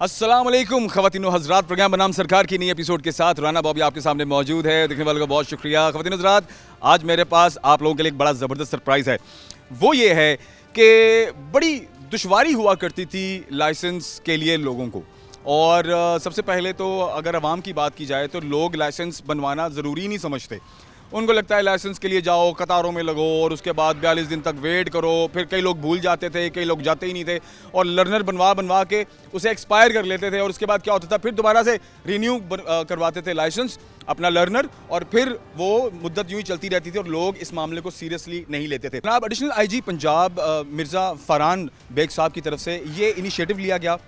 अस्सलाम वालेकुम ख़वातीन व हज़रात, प्रोग्राम बनाम सरकार की नई एपिसोड के साथ राना बॉबी आपके सामने मौजूद है। देखने वालों का बहुत शुक्रिया। ख़वातीन हज़रात, आज मेरे पास आप लोगों के लिए एक बड़ा ज़बरदस्त सरप्राइज़ है। वो ये है कि बड़ी दुश्वारी हुआ करती थी लाइसेंस के लिए लोगों को। और सबसे पहले तो अगर आवाम की बात की जाए तो लोग लाइसेंस बनवाना ज़रूरी नहीं समझते। उनको लगता है लाइसेंस के लिए जाओ, कतारों में लगो और उसके बाद 42 दिन तक वेट करो। फिर कई लोग भूल जाते थे, कई लोग जाते ही नहीं थे और लर्नर बनवा के उसे एक्सपायर कर लेते थे। और उसके बाद क्या होता था, फिर दोबारा से रिन्यू करवाते थे लाइसेंस अपना लर्नर, और फिर वो मुद्दत यूँ ही चलती रहती थी और लोग इस मामले को सीरियसली नहीं लेते थे। जनाब एडिशनल आईजी पंजाब मिर्ज़ा फ़रहान बेग साहब की तरफ से ये इनिशिएटिव लिया गया,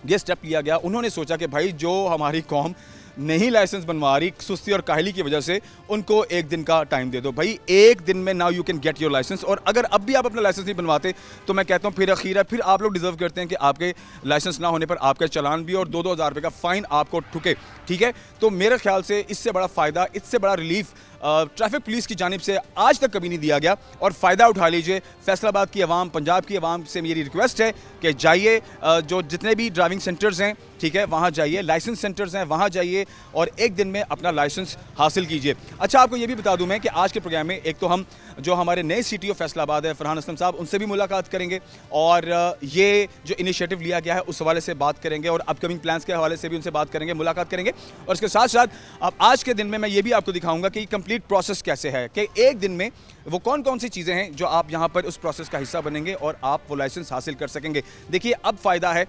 ये स्टेप लिया गया। उन्होंने सोचा कि भाई जो हमारी कौम नहीं लाइसेंस बनवा रही सुस्ती और काहली की वजह से, उनको एक दिन का टाइम दे दो। भाई एक दिन में now you can get your license. और अगर अब भी आप अपना लाइसेंस नहीं बनवाते तो मैं कहता हूँ फिर अखीरा फिर आप लोग डिजर्व करते हैं कि आपके लाइसेंस ना होने पर आपका चालान भी और 2-2 हज़ार रुपये का फ़ाइन आपको ठुके। ठीक है, तो मेरे ख्याल से इससे बड़ा फ़ायदा, इससे बड़ा रिलीफ ट्रैफिक पुलिस की जानिब से आज तक कभी नहीं दिया गया। और फ़ायदा उठा लीजिए। फैसलाबाद की आवाम, पंजाब की आवाम से मेरी रिक्वेस्ट है कि जाइए, जो जितने भी ड्राइविंग सेंटर्स हैं, ठीक है, वहाँ जाइए, लाइसेंस सेंटर्स हैं वहाँ जाइए और एक दिन में अपना लाइसेंस हासिल कीजिए। अच्छा, आपको ये भी बता दूं मैं कि आज के प्रोग्राम में एक तो हम जो हमारे नए सीटीओ फैसलाबाद है फरहान असलम साहब, उनसे भी मुलाकात करेंगे और ये जो इनिशिएटिव लिया गया है उस हवाले से बात करेंगे और अपकमिंग प्लान्स के हवाले से भी उनसे बात करेंगे, मुलाकात करेंगे। और इसके साथ साथ अब आज के दिन में मैं ये भी आपको दिखाऊंगा कि कंप्लीट प्रोसेस कैसे है, कि एक दिन में वो कौन कौन सी चीज़ें हैं जो आप यहाँ पर उस प्रोसेस का हिस्सा बनेंगे और आप वो लाइसेंस हासिल कर सकेंगे। देखिए, अब फ़ायदा है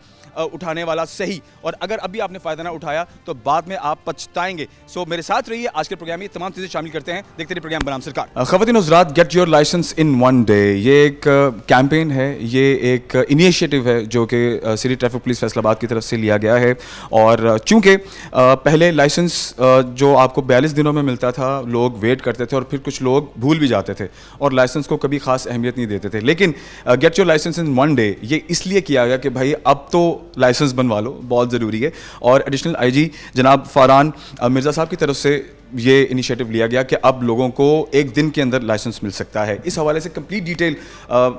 उठाने वाला सही, और अगर अभी आपने फ़ायदा ना उठाया तो बाद में आप पछताएंगे। सो मेरे साथ रहिए, आज के प्रोग्राम में तमाम चीज़ें शामिल करते हैं। देखते रहिए प्रोग्राम बनाम सरकार। ख़वातीन हज़रात, get your licence in one day, ये एक कैंपेन है, ये एक इनिशिएटिव है जो कि सिटी ट्रैफिक पुलिस फैसलाबाद की तरफ से लिया गया है। और चूँकि पहले लाइसेंस जो आपको 42 दिनों में मिलता था, लोग वेट करते थे और फिर कुछ लोग भूल भी जाते थे और लाइसेंस को कभी खास अहमियत नहीं देते थे। लेकिन get your licence in one day ये इसलिए किया गया कि भाई अब तो लाइसेंस बनवा लो, बहुत ज़रूरी है। और एडिशनल आईजी जनाब फ़रहान मिर्ज़ा साहब की तरफ से ये इनिशिएटिव लिया गया कि अब लोगों को एक दिन के अंदर लाइसेंस मिल सकता है। इस हवाले से कंप्लीट डिटेल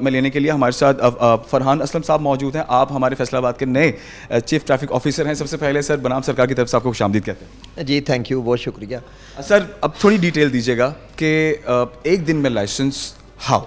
में लेने के लिए हमारे साथ फरहान असलम साहब मौजूद हैं। आप हमारे फैसलाबाद के नए चीफ ट्रैफिक ऑफिसर हैं। सबसे पहले सर, बनाम सरकार की तरफ से आपको खुशामदीद कहते हैं। जी, थैंक यू, बहुत शुक्रिया। सर, अब थोड़ी डिटेल दीजिएगा कि एक दिन में लाइसेंस हाउ।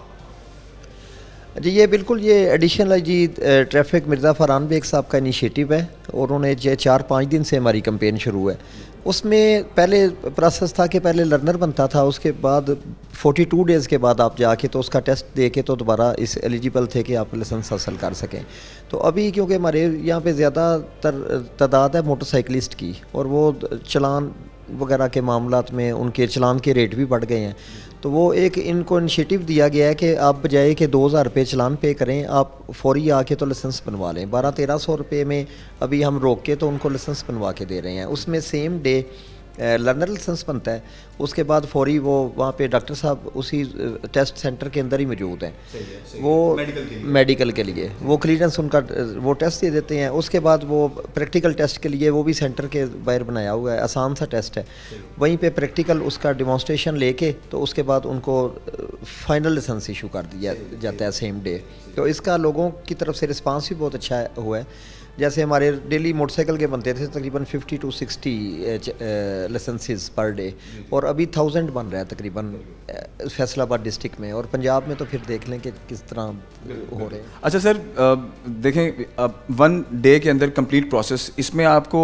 जी, ये बिल्कुल ये एडिशनल जी ट्रैफिक मिर्ज़ा फ़रहान बेग साहब का इनिशिएटिव है और उन्होंने 4-5 दिन से हमारी कैंपेन शुरू है। उसमें पहले प्रोसेस था कि पहले लर्नर बनता था, उसके बाद 42 डेज़ के बाद आप जाके तो उसका टेस्ट दे के तो दोबारा इस एलिजिबल थे कि आप लाइसेंस हासिल कर सकें। तो अभी क्योंकि हमारे यहाँ पे ज़्यादातर तादाद है मोटरसाइकिलिस्ट की और वो चलान वगैरह के मामलात में उनके चलान के रेट भी बढ़ गए हैं, तो वो एक इनको इनिशिएटिव दिया गया है कि आप बजाय कि 2,000 रुपये चलान पे करें, आप फौरी आके तो लाइसेंस बनवा लें। 1200-1300 रुपये में अभी हम रोक के तो उनको लाइसेंस बनवा के दे रहे हैं। उसमें सेम डे लर्नर लाइसेंस बनता है, उसके बाद फौरी वो वहाँ पे डॉक्टर साहब उसी टेस्ट सेंटर के अंदर ही मौजूद हैं, वो मेडिकल के लिए वो क्लियरेंस उनका वो टेस्ट दे देते हैं। उसके बाद वो प्रैक्टिकल टेस्ट के लिए वो भी सेंटर के बाहर बनाया हुआ है, आसान सा टेस्ट है, वहीं पे प्रैक्टिकल उसका डिमॉन्स्ट्रेशन लेके तो उसके बाद उनको फाइनल लाइसेंस इशू कर दिया जाता है सेम डे। तो इसका लोगों की तरफ से रिस्पांस भी बहुत अच्छा हुआ है। जैसे हमारे डेली मोटरसाइकिल के बनते थे तकरीबन 50 to 60 लाइसेंसेस पर डे, और अभी 1000 बन रहा है तकरीबन फैसलाबाद डिस्ट्रिक्ट में, और पंजाब में तो फिर देख लें कि किस तरह हो रहे हैं। अच्छा सर, देखें वन डे के अंदर कंप्लीट प्रोसेस, इसमें आपको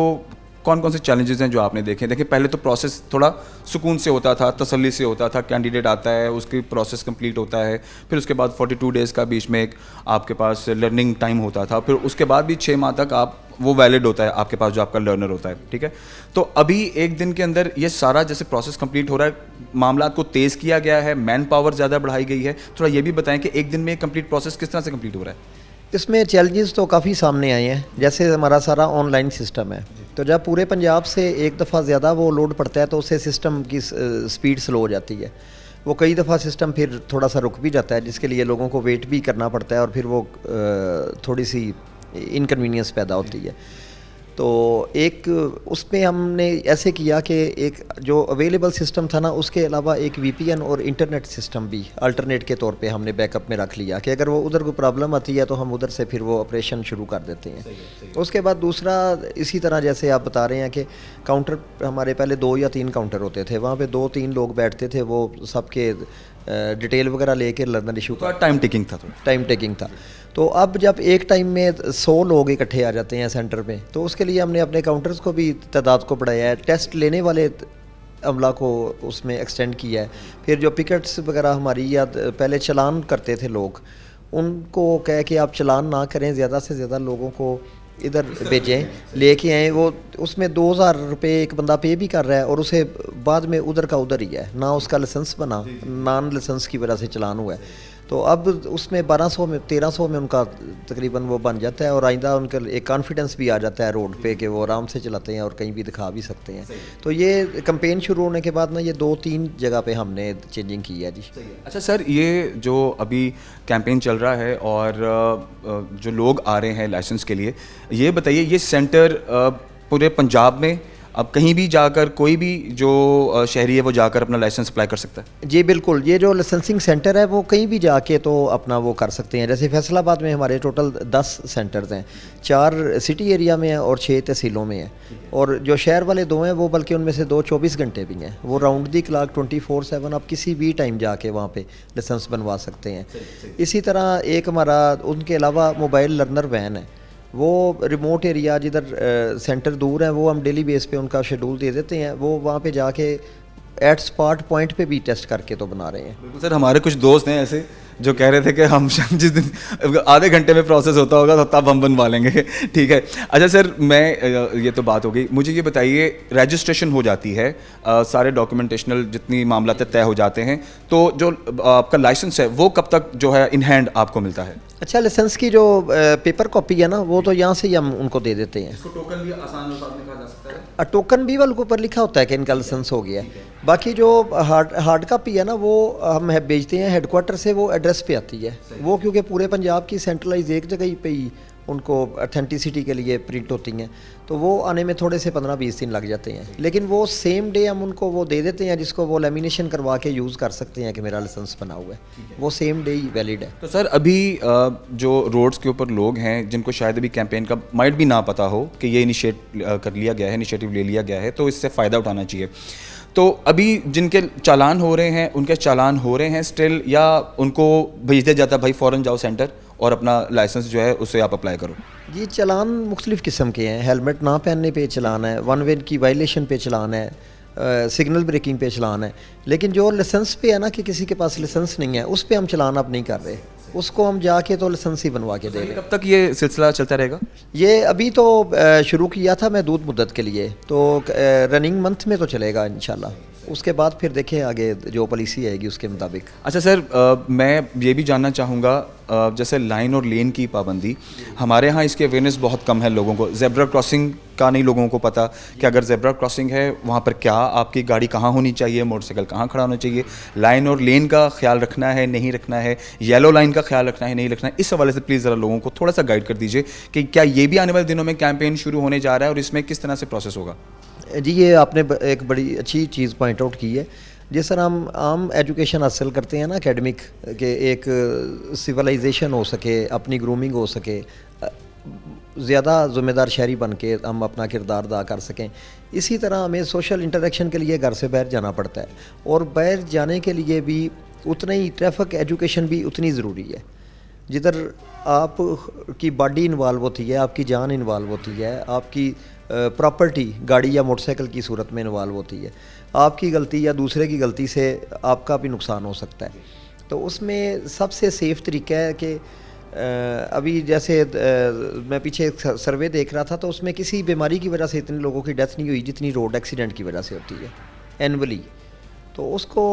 कौन कौन से चैलेंजेस हैं जो आपने देखे? देखिए, पहले तो प्रोसेस थोड़ा सुकून से होता था, तसल्ली से होता था, कैंडिडेट आता है, उसकी प्रोसेस कंप्लीट होता है, फिर उसके बाद 42 डेज़ का बीच में एक आपके पास लर्निंग टाइम होता था, फिर उसके बाद भी 6 माह तक आप वो वैलिड होता है आपके पास जो आपका लर्नर होता है। ठीक है, तो अभी एक दिन के अंदर ये सारा जैसे प्रोसेस कंप्लीट हो रहा है, मामला को तेज़ किया गया है, मैन पावर ज़्यादा बढ़ाई गई है, थोड़ा ये भी बताएं कि एक दिन में कंप्लीट प्रोसेस किस तरह से कंप्लीट हो रहा है? इसमें चैलेंजेस तो काफ़ी सामने आए हैं। जैसे हमारा सारा ऑनलाइन सिस्टम है, तो जब पूरे पंजाब से एक दफ़ा ज़्यादा वो लोड पड़ता है तो उससे सिस्टम की स्पीड स्लो हो जाती है। वो कई दफ़ा सिस्टम फिर थोड़ा सा रुक भी जाता है, जिसके लिए लोगों को वेट भी करना पड़ता है और फिर वो थोड़ी सी इनकन्वीनियंस पैदा होती है। तो एक उसमें हमने ऐसे किया कि एक जो अवेलेबल सिस्टम था ना, उसके अलावा एक वीपीएन और इंटरनेट सिस्टम भी अल्टरनेट के तौर पे हमने बैकअप में रख लिया कि अगर वो उधर कोई प्रॉब्लम आती है तो हम उधर से फिर वो ऑपरेशन शुरू कर देते हैं। उसके बाद दूसरा इसी तरह जैसे आप बता रहे हैं कि काउंटर हमारे पहले 2 या 3 काउंटर होते थे, वहाँ पे 2-3 लोग बैठते थे, वो सबके डिटेल वगैरह लेके लर्नर इशू का टाइम टेकिंग था, टाइम टेकिंग था। तो अब जब एक टाइम में 100 लोग इकट्ठे आ जाते हैं सेंटर में, तो उसके लिए हमने अपने काउंटर्स को भी तादाद को बढ़ाया है, टेस्ट लेने वाले अमला को उसमें एक्सटेंड किया है। फिर जो पिकेट्स वगैरह हमारी या पहले चलान करते थे लोग, उनको कह के आप चलान ना करें, ज़्यादा से ज़्यादा लोगों को इधर भेजें, लेके आएँ। वो उसमें 2000 रुपये एक बंदा पे भी कर रहा है और उसे बाद में उधर का उधर ही है, ना उसका लाइसेंस बना, नॉन लाइसेंस की वजह से चलान हुआ है। तो अब उसमें 1200 में 1300 में उनका तकरीबन वो बन जाता है और आइंदा उनका एक कॉन्फिडेंस भी आ जाता है रोड पे कि वो आराम से चलाते हैं और कहीं भी दिखा भी सकते हैं। तो ये कैंपेन शुरू होने के बाद ना ये 2-3 जगह पे हमने चेंजिंग की है जी। अच्छा सर, ये जो अभी कैंपेन चल रहा है और जो लोग आ रहे हैं लाइसेंस के लिए, ये बताइए ये सेंटर पूरे पंजाब में अब कहीं भी जाकर कोई भी जो शहरी है वो जाकर अपना लाइसेंस अप्लाई कर सकता है? जी बिल्कुल, ये जो लाइसेंसिंग सेंटर है वो कहीं भी जाके तो अपना वो कर सकते हैं। जैसे फैसलाबाद में हमारे टोटल 10 सेंटर्स हैं, 4 सिटी एरिया में हैं और 6 तहसीलों में हैं, और जो शहर वाले 2 हैं वो बल्कि उनमें से 2 24 घंटे भी हैं, वो राउंड दी क्लॉक 24/7 आप किसी भी टाइम जाके वहाँ पे लाइसेंस बनवा सकते हैं। इसी तरह एक हमारा उनके अलावा मोबाइल लर्नर वैन है, वो रिमोट एरिया जिधर सेंटर दूर हैं वो हम डेली बेस पे उनका शेड्यूल दे देते हैं, वो वहाँ पे जाके एट स्पॉट पॉइंट पे भी टेस्ट करके तो बना रहे हैं। सर हमारे कुछ दोस्त हैं ऐसे जो कह रहे थे कि हम जिस दिन आधे घंटे में प्रोसेस होता होगा तो तब हम बनवा लेंगे। ठीक है। अच्छा सर, मैं ये तो बात हो गई, मुझे ये बताइए रजिस्ट्रेशन हो जाती है, सारे डॉक्यूमेंटेशनल जितनी मामला तय हो जाते हैं, तो जो आपका लाइसेंस है वो कब तक जो है इन हैंड आपको मिलता है? अच्छा, लाइसेंस की जो पेपर कॉपी है ना, वो तो यहाँ से ही हम उनको दे देते हैं। इसको टोकन भी आसान में कहा जा सकता है? टोकन भी वाले के ऊपर लिखा होता है कि इनका लाइसेंस हो गया है। बाकी जो हार्ड कॉपी है ना, वो हम भेजते हैं हेडक्वार्टर से, वो एड्रेस पे आती है वो, क्योंकि पूरे पंजाब की सेंट्रलाइज एक जगह पे ही उनको अथेंटिसिटी के लिए प्रिंट होती हैं, तो वो आने में थोड़े से 15-20 दिन लग जाते हैं, लेकिन वो सेम डे हम उनको वो दे देते हैं जिसको वो लेमिनेशन करवा के यूज़ कर सकते हैं कि मेरा लाइसेंस बना हुआ है, वो सेम डे ही वैलिड है। तो सर अभी जो रोड्स के ऊपर लोग हैं जिनको शायद अभी कैंपेन का माइट भी ना पता हो कि ये इनिशिएटिव ले लिया गया है, तो इससे फ़ायदा उठाना चाहिए, तो अभी जिनके चालान हो रहे हैं उनके चालान हो रहे हैं स्टिल, या उनको भेज दिया जाता है भाई फ़ौरन जाओ सेंटर और अपना लाइसेंस जो है उसे आप अप्लाई करो? जी, चालान मुख्तलिफ़ किस्म के हैं, हेलमेट ना पहनने पे चलान है, वन वे की वायलेशन पे चलान है, सिग्नल ब्रेकिंग पे चलान है, लेकिन जो लाइसेंस पे है ना कि किसी के पास लाइसेंस नहीं है, उस पर हम चलान अब नहीं कर रहे, उसको हम जाके तो लाइसेंस ही बनवा के दे रहे हैं। कब तक ये सिलसिला चलता रहेगा? ये अभी तो शुरू किया था मैं दूध मुद्दत के लिए, तो रनिंग मंथ में तो चलेगा इंशाल्लाह, उसके बाद फिर देखें आगे जो पॉलिसी आएगी उसके मुताबिक। अच्छा सर, मैं ये भी जानना चाहूँगा, जैसे लाइन और लेन की पाबंदी, हमारे यहाँ इसकी अवेयरनेस बहुत कम है लोगों को, जेब्रा क्रॉसिंग का नहीं लोगों को पता कि अगर जेब्रा क्रॉसिंग है वहाँ पर क्या आपकी गाड़ी कहाँ होनी चाहिए, मोटरसाइकिल कहाँ खड़ा होना चाहिए, लाइन और लेन का ख्याल रखना है नहीं रखना है, येलो लाइन का ख्याल रखना है नहीं रखना है, इस हवाले से प्लीज़ ज़रा लोगों को थोड़ा सा गाइड कर दीजिए कि क्या ये भी आने वाले दिनों में कैंपेन शुरू होने जा रहा है और इसमें किस तरह से प्रोसेस होगा? जी, ये आपने एक बड़ी अच्छी चीज़ पॉइंट आउट की है। जिस तरह हम आम एजुकेशन हासिल करते हैं ना एकेडमिक, के एक सिविलाइजेशन हो सके, अपनी ग्रूमिंग हो सके, ज़्यादा ज़िम्मेदार शहरी बन के हम अपना किरदार अदा कर सकें, इसी तरह हमें सोशल इंटरेक्शन के लिए घर से बाहर जाना पड़ता है, और बाहर जाने के लिए भी उतना ही ट्रैफिक एजुकेशन भी उतनी ज़रूरी है। जिधर आप की बॉडी इन्वॉल्व होती है, आपकी जान इन्वॉल्व होती है, आपकी प्रॉपर्टी गाड़ी या मोटरसाइकिल की सूरत में इन्वॉल्व होती है, आपकी गलती या दूसरे की गलती से आपका भी नुकसान हो सकता है, तो उसमें सबसे सेफ़ तरीका है कि अभी जैसे मैं पीछे एक सर्वे देख रहा था, तो उसमें किसी बीमारी की वजह से इतने लोगों की डेथ नहीं हुई जितनी रोड एक्सीडेंट की वजह से होती है एनुअली। तो उसको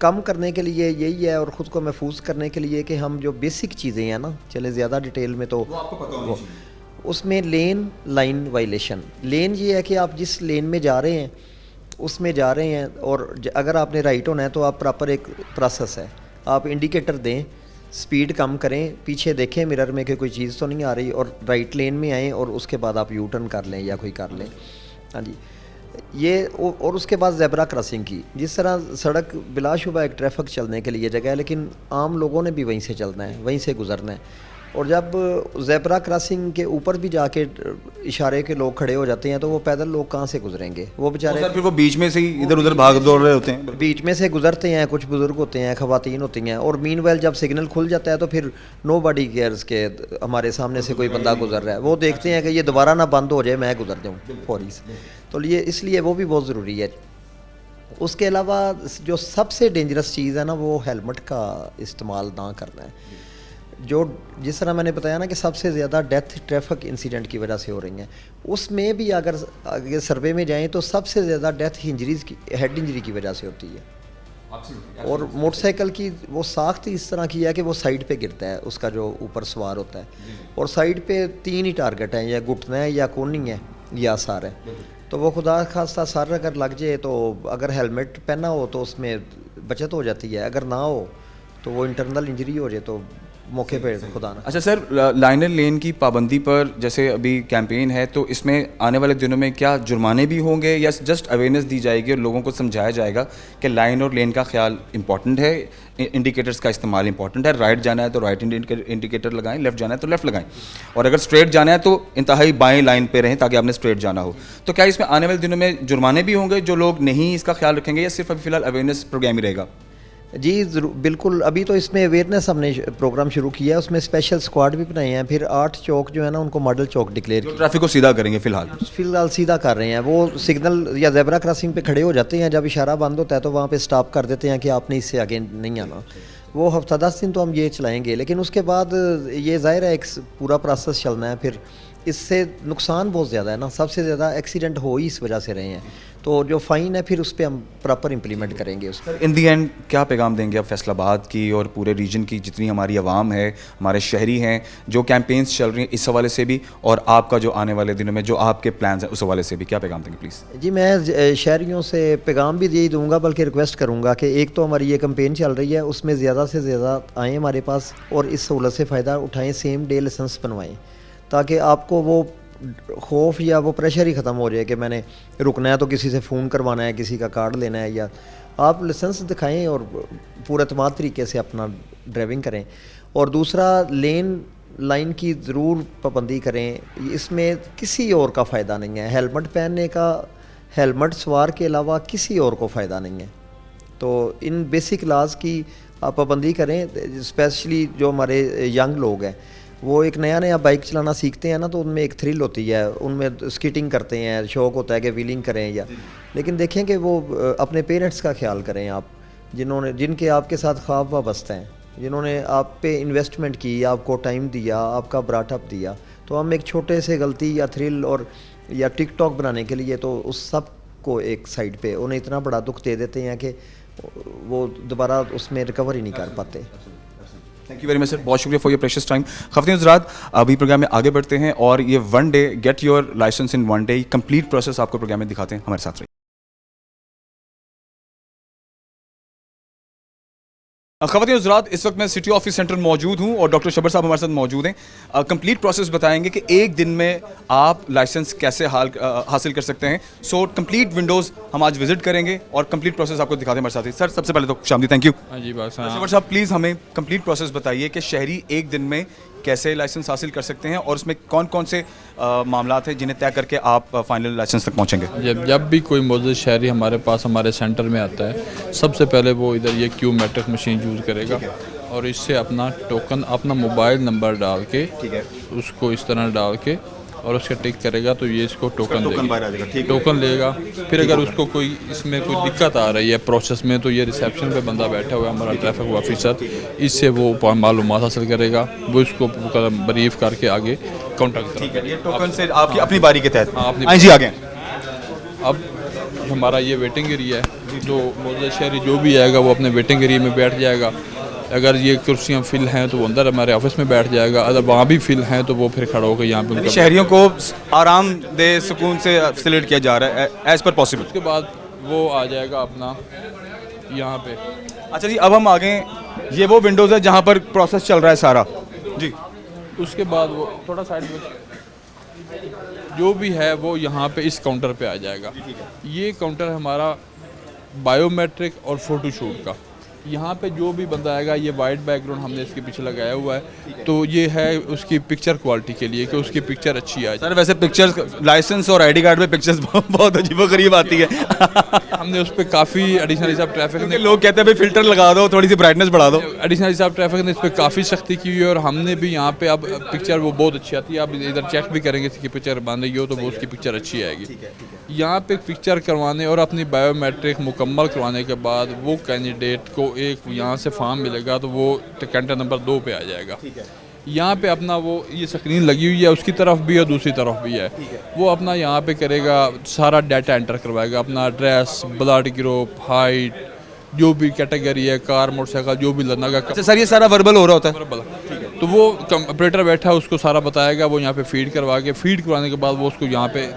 कम करने के लिए यही है, और ख़ुद को महफूज करने के लिए कि हम जो बेसिक चीज़ें हैं ना, चले ज़्यादा डिटेल में तो वो उसमें लेन लाइन वायलेशन, लेन ये है कि आप जिस लेन में जा रहे हैं उसमें जा रहे हैं, और अगर आपने राइट होना है तो आप प्रॉपर एक प्रोसेस है, आप इंडिकेटर दें, स्पीड कम करें, पीछे देखें मिरर में कि कोई चीज़ तो नहीं आ रही, और राइट लेन में आएँ और उसके बाद आप यू टर्न कर लें या कोई कर लें। हाँ जी, ये और उसके बाद ज़ेब्रा क्रॉसिंग की, जिस तरह सड़क बिलाशुबा एक ट्रैफिक चलने के लिए जगह है, लेकिन आम लोगों ने भी वहीं से चलना है, वहीं से गुजरना है। और जब ज़ेब्रा क्रॉसिंग के ऊपर भी जाके इशारे के लोग खड़े हो जाते हैं तो वो पैदल लोग कहाँ से गुजरेंगे, वो बेचारे सर फिर वो बीच में से ही इधर उधर भाग दौड़ रहे होते हैं। बीच में से गुजरते हैं, कुछ बुजुर्ग होते हैं, खवातीन होती हैं, और मीनवाइल जब सिग्नल खुल जाता है तो फिर नो बॉडी केयर्स के हमारे सामने से कोई बंदा गुजर रहा है, वो देखते हैं कि ये दोबारा ना बंद हो जाए, मैं गुजर जाऊँ फौरी से। तो ये इसलिए वो भी बहुत ज़रूरी है। उसके अलावा जो सबसे डेंजरस चीज़ है ना, वो हेलमेट का इस्तेमाल ना करना है। जो जिस तरह मैंने बताया ना कि सबसे ज़्यादा डेथ ट्रैफिक इंसिडेंट की वजह से हो रही हैं, उसमें भी अगर आगे सर्वे में जाएं तो सबसे ज़्यादा डेथ इंजरीज़ की, हेड इंजरी की वजह से होती है। और मोटरसाइकिल की वो साख्त इस तरह की है कि वो साइड पे गिरता है, उसका जो ऊपर सवार होता है, और साइड पे 3 ही टारगेट हैं, या घुटना है या कोनी है या सर है। तो वो खुदा खास्ता सर अगर लग जाए तो अगर हेलमेट पहना हो तो उसमें बचत हो जाती है, अगर ना हो तो वो इंटरनल इंजरी हो जाए तो मौके पे खुदा ना। अच्छा सर, लाइनर लेन की पाबंदी पर जैसे अभी कैंपेन है, तो इसमें आने वाले दिनों में क्या जुर्माने भी होंगे या जस्ट अवेयरनेस दी जाएगी और लोगों को समझाया जाएगा कि लाइन और लेन का ख्याल इंपॉर्टेंट है, इंडिकेटर्स का इस्तेमाल इंपॉर्टेंट है, राइट जाना है तो राइट इंडिकेटर लगाएं, लेफ्ट जाना है तो लेफ्ट लगाएं, और अगर स्ट्रेट जाना है तो इंतहाई बाएं लाइन पे रहें ताकि आपने स्ट्रेट जाना हो। तो क्या इसमें आने वाले दिनों में जुर्माने भी होंगे जो लोग नहीं इसका ख्याल रखेंगे, या सिर्फ अभी फिलहाल अवेयरनेस प्रोग्राम ही रहेगा? जी बिल्कुल, अभी तो इसमें अवेयरनेस हमने प्रोग्राम शुरू किया है, उसमें स्पेशल स्क्वाड भी बनाए हैं, फिर 8 चौक जो है ना उनको मॉडल चौक डिक्लेयर किया। ट्रैफिक को सीधा करेंगे फिलहाल सीधा कर रहे हैं। वो सिग्नल या ज़ेब्रा क्रॉसिंग पे खड़े हो जाते हैं, जब इशारा बंद होता है तो वहाँ पे स्टॉप कर देते हैं कि आपने इससे आगे नहीं आना। वो हफ्ता 10 दिन तो हम ये चलाएंगे, लेकिन उसके बाद ये ज़ाहिर है एक पूरा प्रोसेस चलना है। फिर इससे नुकसान बहुत ज़्यादा है ना, सबसे ज़्यादा एक्सीडेंट हो ही इस वजह से रहे हैं, तो जो फ़ाइन है फिर उस पर हम प्रॉपर इम्प्लीमेंट करेंगे। उस इन दी एंड क्या पैगाम देंगे आप फैसलाबाद की और पूरे रीजन की जितनी हमारी आवाम है, हमारे शहरी हैं, जो कैंपेन्स चल रही हैं इस हवाले से भी, और आपका जो आने वाले दिनों में जो आपके प्लान्स हैं उस हवाले से भी क्या पैगाम देंगे प्लीज़? जी, मैं शहरियों से पैगाम भी यही दूंगा, बल्कि रिक्वेस्ट करूंगा कि एक तो हमारी ये कैंपेन चल रही है, उसमें ज़्यादा से ज़्यादा आएँ हमारे पास और इस सहूलत से फ़ायदा उठाएँ, सेम डे लाइसेंस बनवाएँ, ताकि आपको वो खौफ या वो प्रेशर ही ख़त्म हो जाए कि मैंने रुकना है तो किसी से फ़ोन करवाना है, किसी का कार्ड लेना है, या आप लाइसेंस दिखाएं और पूरे तमाम तरीके से अपना ड्राइविंग करें। और दूसरा, लाइन की ज़रूर पाबंदी करें, इसमें किसी और का फ़ायदा नहीं है। हेलमेट पहनने का, हेलमेट सवार के अलावा किसी और को फ़ायदा नहीं है। तो इन बेसिक लॉज की आप पाबंदी करें, स्पेशली जो हमारे यंग लोग हैं, वो एक नया बाइक चलाना सीखते हैं ना, तो उनमें एक थ्रिल होती है, उनमें स्कीटिंग करते हैं, शौक़ होता है कि व्हीलिंग करें या, लेकिन देखें कि वो अपने पेरेंट्स का ख्याल करें आप, जिनके आपके साथ ख्वाब वाबस्ता हैं, जिन्होंने आप पे इन्वेस्टमेंट की, आपको टाइम दिया, आपका ब्राटअप दिया। तो हम एक छोटे से गलती या थ्रिल और या टिकटॉक बनाने के लिए तो उस सब को एक साइड पे उन्हें इतना बड़ा दुख दे देते हैं कि वो दोबारा उसमें रिकवर ही नहीं कर पाते। Thank you very much sir, बहुत शुक्रिया फॉर योर प्रेशियस टाइम। ख़वातीन हज़रात, अभी प्रोग्राम में आगे बढ़ते हैं और ये 1 day get your licence in 1 day complete process आपको प्रोग्राम में दिखाते हैं। हमारे साथ रहिए। ख़वातीन हज़रात, इस वक्त मैं सिटी ऑफिस सेंटर मौजूद हूँ और डॉक्टर शबर साहब हमारे साथ मौजूद हैं। कंप्लीट प्रोसेस बताएंगे कि एक दिन में आप लाइसेंस कैसे हासिल कर सकते हैं। सो कंप्लीट विंडोज़ हम आज विजिट करेंगे और कंप्लीट प्रोसेस आपको दिखाते हैं हमारे साथ ही। सर सबसे पहले तो खुशामदीद, थैंक यू। हाँ जी बात शबर साहब प्लीज़ हमें कंप्लीट प्रोसेस बताइए कि शहरी एक दिन में कैसे लाइसेंस हासिल कर सकते हैं और उसमें कौन कौन से मामलात हैं जिन्हें तय करके आप फाइनल लाइसेंस तक पहुंचेंगे। जब भी कोई मौजूद शहरी हमारे पास हमारे सेंटर में आता है, सबसे पहले वो इधर ये क्यू मैट्रिक मशीन यूज़ करेगा और इससे अपना टोकन, अपना मोबाइल नंबर डाल के, ठीक है, उसको इस तरह डाल के और उसका टिक करेगा तो ये इसको टोकन देगा, टोकन लेगा। फिर अगर उसको कोई इसमें कोई दिक्कत आ रही है प्रोसेस में, तो ये रिसेप्शन पे बंदा बैठा हुआ है हमारा ट्रैफिक ऑफिसर, इससे वो मालूमात हासिल करेगा, वो इसको ब्रीफ करके आगे काउंटर की ठीक है, ये टोकन से आपकी अपनी बारी के तहत। हाँ, अपनी हाँ जी, आगे। अब हमारा ये वेटिंग एरिया है, जो मौजूदा शहरी जो भी आएगा वो अपने वेटिंग एरिया में बैठ जाएगा। अगर ये कुर्सियाँ फिल हैं तो वो अंदर हमारे ऑफिस में बैठ जाएगा, अगर वहाँ भी फिल हैं तो वो फिर खड़ा होकर यहाँ पे शहरियों को आरामदेह सुकून से फैसिलिटेट किया जा रहा है एज़ पर पॉसिबल। उसके बाद वो आ जाएगा अपना यहाँ पे। अच्छा जी, अब हम आगे ये वो विंडोज़ है जहाँ पर प्रोसेस चल रहा है सारा जी। उसके बाद वो थोड़ा साइड में जो भी है वो यहाँ पे इस काउंटर पे आ जाएगा। ये काउंटर हमारा बायोमेट्रिक और फ़ोटोशूट का। यहाँ पे जो भी बंदा आएगा, ये वाइट बैकग्राउंड हमने इसके पीछे लगाया हुआ है, तो ये है उसकी पिक्चर क्वालिटी के लिए कि उसकी पिक्चर अच्छी आए। सर वैसे पिक्चर्स, लाइसेंस और आईडी कार्ड में पिक्चर्स बहुत अजीबोगरीब आती है। हमने उस पर काफ़ी एडिशनल हिसाब ट्रैफिक ने लोग कहते हैं भाई फिल्टर लगा दो, थोड़ी सी ब्राइटनेस बढ़ा दो। एडिशनल हिसाब ट्रैफिक ने इस पर काफ़ी सख्ती की हुई है और हमने भी यहाँ पे अब पिक्चर वो बहुत अच्छी आती है। आप इधर चेक भी करेंगे इसकी पिक्चर बन रही हो तो वो उसकी पिक्चर अच्छी आएगी। यहाँ पे पिक्चर करवाने और अपनी बायोमेट्रिक मुकम्मल करवाने के बाद वो कैंडिडेट को एक यहाँ से फॉर्म मिलेगा तो वो कैंटर नंबर 2 पे आ जाएगा। यहाँ पे अपना वो ये स्क्रीन लगी हुई है, उसकी तरफ भी है दूसरी तरफ भी है। वो अपना यहाँ पे करेगा, सारा डाटा एंटर करवाएगा, अपना एड्रेस, ब्लड ग्रुप, हाइट, जो भी कैटेगरी है, कार मोटरसाइकिल जो भी लड़ना का। अच्छा सर ये सारा वर्बल हो रहा होता है? वर्बल। तो वो ऑपरेटर बैठा है उसको सारा बताएगा, वो यहाँ पे फीड करवा के, फीड करवाने के बाद वो उसको यहाँ पे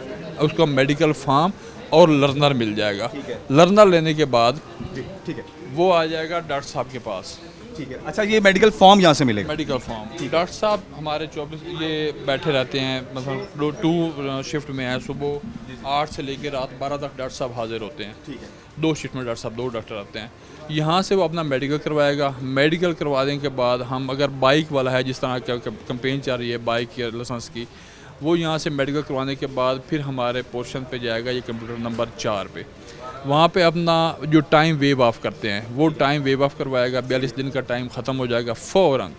उसका मेडिकल फॉर्म और लर्नर मिल जाएगा। लर्नर लेने के बाद ठीक है वो आ जाएगा डॉक्टर साहब के पास। ठीक है। अच्छा ये मेडिकल फॉर्म यहाँ से मिलेगा? मेडिकल फॉर्म डॉक्टर साहब हमारे 24 ये बैठे रहते हैं, मतलब 2 शिफ्ट में है, सुबह 8 से लेकर रात 12 तक डॉक्टर साहब हाजिर होते हैं। ठीक है। 2 शिफ्ट में डॉक्टर साहब 2 डॉक्टर आते हैं। यहाँ से वो अपना मेडिकल करवाएगा। मेडिकल करवाने के बाद हम अगर बाइक वाला है, जिस तरह का कंपेन चल रही है बाइक या लाइसेंस की, वो यहाँ से मेडिकल करवाने के बाद फिर हमारे पोर्शन पे जाएगा ये कंप्यूटर नंबर 4 पे। वहाँ पे अपना जो टाइम वेव ऑफ करते हैं वो टाइम वेव ऑफ करवाएगा। 42 दिन का टाइम ख़त्म हो जाएगा फ़ौरन,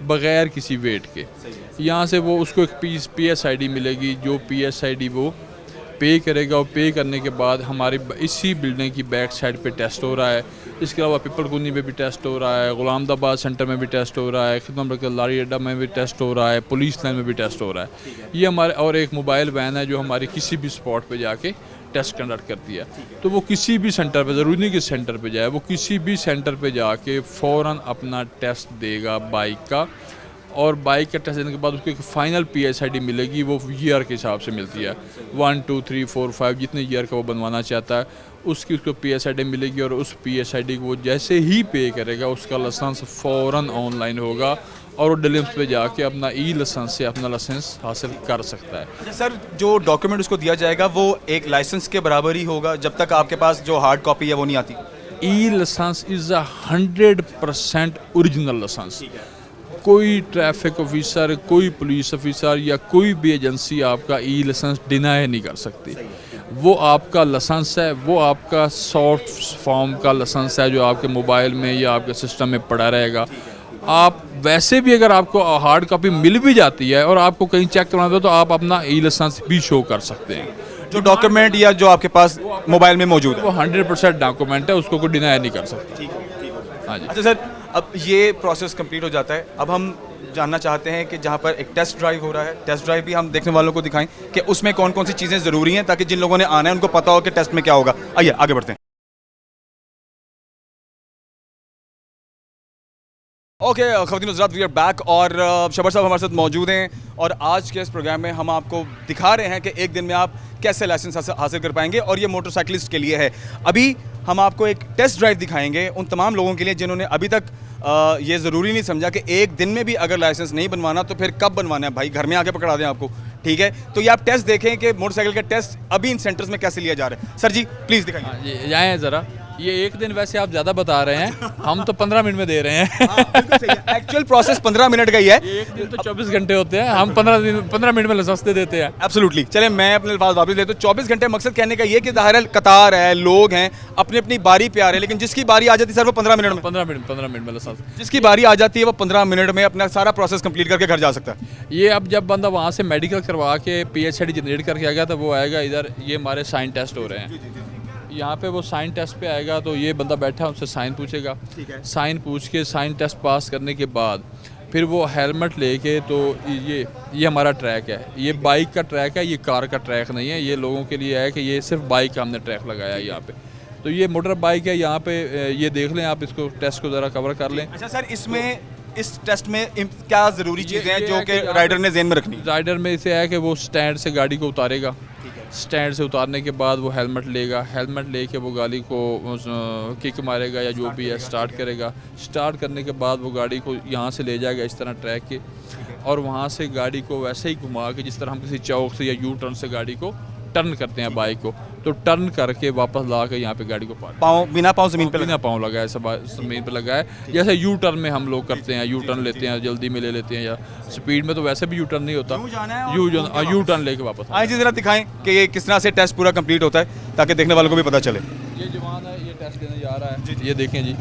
बग़ैर किसी वेट के। यहाँ से वो उसको एक PSID मिलेगी, जो PSID वो पे करेगा। और पे करने के बाद हमारी इसी बिल्डिंग की बैक साइड पे टेस्ट हो रहा है। इसके अलावा पिपलकुनी में भी टेस्ट हो रहा है, गुलामदाबाद सेंटर में भी टेस्ट हो रहा है, खिदमत लारी अड्डा में भी टेस्ट हो रहा है, पुलिस लाइन में भी टेस्ट हो रहा है। ये हमारे और एक मोबाइल वैन है जो हमारी किसी भी स्पॉट पे जाके टेस्ट कंडक्ट करती है। तो वो किसी भी सेंटर पे, ज़रूरी नहीं कि सेंटर पे जाए, वो किसी भी सेंटर पे जाके फ़ौरन अपना टेस्ट देगा बाइक का। और बाइक का टेस्ट देने के बाद उसको एक फ़ाइनल PSID मिलेगी, वो ईयर के हिसाब से मिलती है। 1 2 3 4 5 जितने ईयर का वो बनवाना चाहता है उसको PSID मिलेगी। और उस PSID को वो जैसे ही पे करेगा उसका लाइसेंस फ़ौरन ऑनलाइन होगा और वो डिलिम्स पे जाके अपना लाइसेंस से अपना लाइसेंस हासिल कर सकता है। अच्छा सर जो डॉक्यूमेंट उसको दिया जाएगा वो एक लाइसेंस के बराबर ही होगा जब तक आपके पास जो हार्ड कॉपी है वो नहीं आती? License is 100% original license. कोई ट्रैफिक ऑफिसर, कोई पुलिस ऑफिसर या कोई भी एजेंसी आपका लाइसेंस डिनाई नहीं कर सकती। वो आपका लाइसेंस है, वो आपका सॉफ्ट फॉर्म का लाइसेंस है जो आपके मोबाइल में या आपके सिस्टम में पड़ा रहेगा। आप वैसे भी अगर आपको हार्ड कॉपी मिल भी जाती है और आपको कहीं चेक करवाना हो तो आप अपना लाइसेंस भी शो कर सकते हैं। जो डॉक्यूमेंट या जो आपके पास मोबाइल में मौजूद है वो 100% डॉक्यूमेंट है, उसको कोई डिनाई नहीं कर सकता। हाँ जी। अच्छा सर अब ये प्रोसेस कंप्लीट हो जाता है, अब हम जानना चाहते हैं कि जहाँ पर एक टेस्ट ड्राइव हो रहा है, टेस्ट ड्राइव भी हम देखने वालों को दिखाएं कि उसमें कौन कौन सी चीज़ें ज़रूरी हैं ताकि जिन लोगों ने आना है उनको पता हो कि टेस्ट में क्या होगा। आइए आगे बढ़ते हैं। ओके ख़वातीन हज़रात वी आर बैक और शबर साहब हमारे साथ मौजूद हैं और आज के इस प्रोग्राम में हम आपको दिखा रहे हैं कि एक दिन में आप कैसे लाइसेंस हासिल कर पाएंगे और ये मोटरसाइकिलिस्ट के लिए है। अभी हम आपको एक टेस्ट ड्राइव दिखाएंगे उन तमाम लोगों के लिए जिन्होंने अभी तक ये ज़रूरी नहीं समझा कि एक दिन में भी अगर लाइसेंस नहीं बनवाना तो फिर कब बनवाना है। भाई घर में आके पकड़ा दें आपको, ठीक है? तो ये आप टेस्ट देखें कि मोटरसाइकिल का टेस्ट अभी इन सेंटर्स में कैसे लिया जा रहा है। सर जी प्लीज़ दिखाइए। जाएँ ज़रा। ये एक दिन वैसे आप ज़्यादा बता रहे हैं, हम तो 15 मिनट में दे रहे हैं। एक्चुअल प्रोसेस 15 मिनट का ही है। एक दिन तो 24 घंटे होते हैं, हम 15 मिनट में लाइसेंस दे देते हैं। एब्सोल्युटली। चले मैं अपने अल्फाज वापस लेता हूँ। 24 घंटे मकसद कहने का ये कि ज़ाहिर है कतार है, लोग हैं, अपनी अपनी बारी पे आ रहे हैं, लेकिन जिसकी बारी आ जाती है सर वो 15 मिनट में 15 मिनट में लाइसेंस। जिसकी बारी आ जाती है वो 15 मिनट में अपना सारा प्रोसेस कंप्लीट करके घर जा सकता है। ये अब जब बंदा वहाँ से मेडिकल करवा के PSID जनरेट करके आएगा तो वो आएगा इधर, ये हमारे साइन टेस्ट हो रहे हैं। यहाँ पे वो साइन टेस्ट पे आएगा तो ये बंदा बैठा है, उनसे साइन पूछेगा। साइन पूछ के साइन टेस्ट पास करने के बाद फिर वो हेलमेट लेके, तो ये हमारा ट्रैक है, ये बाइक का ट्रैक है, ये कार का ट्रैक नहीं है। ये लोगों के लिए है कि ये सिर्फ बाइक का हमने ट्रैक लगाया है यहाँ पे। तो ये मोटर बाइक है, यहाँ पे ये देख लें आप, इसको टेस्ट को ज़रा कवर कर लें। अच्छा सर इसमें इस टेस्ट में क्या ज़रूरी चीज़ें हैं जो कि राइडर ने ज़हन में रखनी? राइडर में इसे है कि वो स्टैंड से गाड़ी को उतारेगा, स्टैंड से उतारने के बाद वो हेलमेट लेगा, हेलमेट लेके वो गाड़ी को किक मारेगा या जो भी है स्टार्ट करेगा। स्टार्ट करने के बाद वो गाड़ी को यहाँ से ले जाएगा इस तरह ट्रैक के, और वहाँ से गाड़ी को वैसे ही घुमा के जिस तरह हम किसी चौक से या यू टर्न से गाड़ी को टर्न करते हैं बाइक को, तो टर्न करके वापस ला के यहाँ पे गाड़ी को पार्क। पाँव बिना पाँव ज़मीन पे बिना पाँव लगाए ज़मीन पे लगा है। जैसे यू टर्न में हम लोग करते हैं, यू टर्न लेते हैं, जल्दी में ले लेते हैं, या स्पीड में तो वैसे भी यू टर्न नहीं होता, यू टर्न लेके वापस। आइए जी ज़रा दिखाएं कि ये किस तरह से टेस्ट पूरा कंप्लीट होता है, ताकि देखने वालों को भी पता चले। ये जवान है, ये टेस्ट देने जा रहा है, ये देखें जी।